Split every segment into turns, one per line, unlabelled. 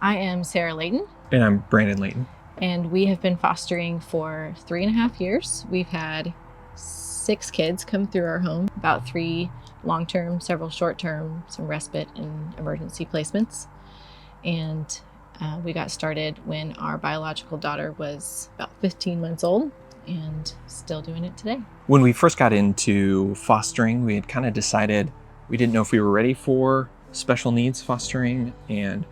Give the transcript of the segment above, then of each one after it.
I am Sarah Layton.
And I'm Brandon Layton.
And we have been fostering for 3.5 years. We've had 6 kids come through our home, about 3 long-term, several short-term, some respite and emergency placements. And we got started when our biological daughter was about 15 months old and still doing it today.
When we first got into fostering, we had kind of decided we didn't know if we were ready for special needs fostering, and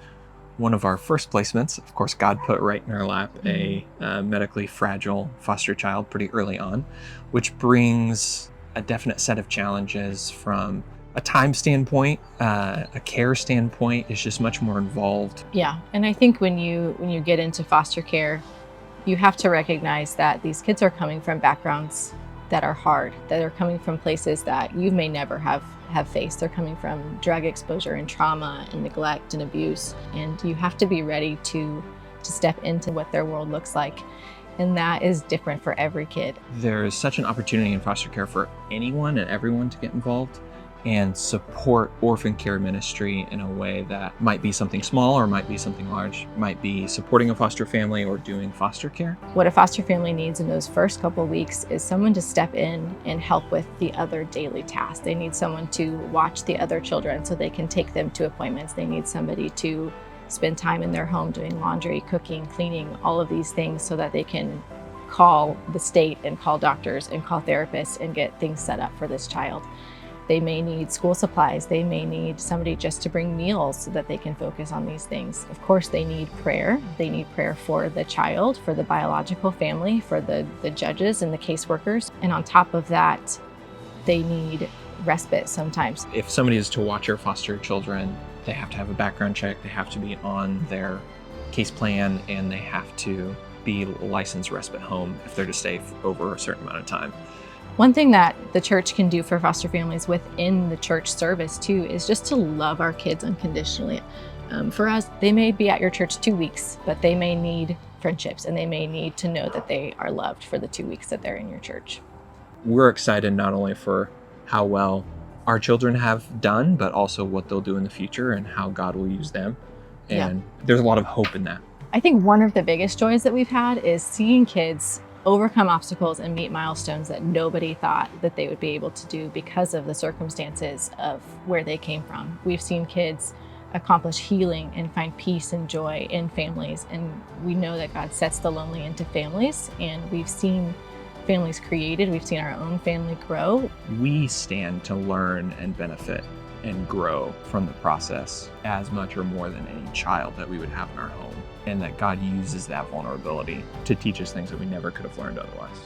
one of our first placements, of course, God put right in our lap a medically fragile foster child pretty early on, which brings a definite set of challenges from a time standpoint, a care standpoint is just much more involved.
Yeah, and I think when you get into foster care, you have to recognize that these kids are coming from backgrounds that are hard, that are coming from places that you may never have faced. They're coming from drug exposure and trauma and neglect and abuse. And you have to be ready to step into what their world looks like. And that is different for every kid.
There's such an opportunity in foster care for anyone and everyone to get involved and support orphan care ministry in a way that might be something small or might be something large, might be supporting a foster family or doing foster care.
What a foster family needs in those first couple of weeks is someone to step in and help with the other daily tasks. They need someone to watch the other children so they can take them to appointments. They need somebody to spend time in their home doing laundry, cooking, cleaning, all of these things so that they can call the state and call doctors and call therapists and get things set up for this child. They may need school supplies. They may need somebody just to bring meals so that they can focus on these things. Of course, they need prayer. They need prayer for the child, for the biological family, for the judges and the caseworkers. And on top of that, they need respite sometimes.
If somebody is to watch your foster children, they have to have a background check, they have to be on their case plan, and they have to be a licensed respite home if they're to stay over a certain amount of time.
One thing that the church can do for foster families within the church service too is just to love our kids unconditionally. For us, they may be at your church 2 weeks, but they may need friendships and they may need to know that they are loved for the 2 weeks that they're in your church.
We're excited not only for how well our children have done, but also what they'll do in the future and how God will use them. And There's a lot of hope in that.
I think one of the biggest joys that we've had is seeing kids overcome obstacles and meet milestones that nobody thought that they would be able to do because of the circumstances of where they came from. We've seen kids accomplish healing and find peace and joy in families. And we know that God sets the lonely into families, and we've seen families created. We've seen our own family grow.
We stand to learn and benefit and grow from the process as much or more than any child that we would have in our home, and that God uses that vulnerability to teach us things that we never could have learned otherwise.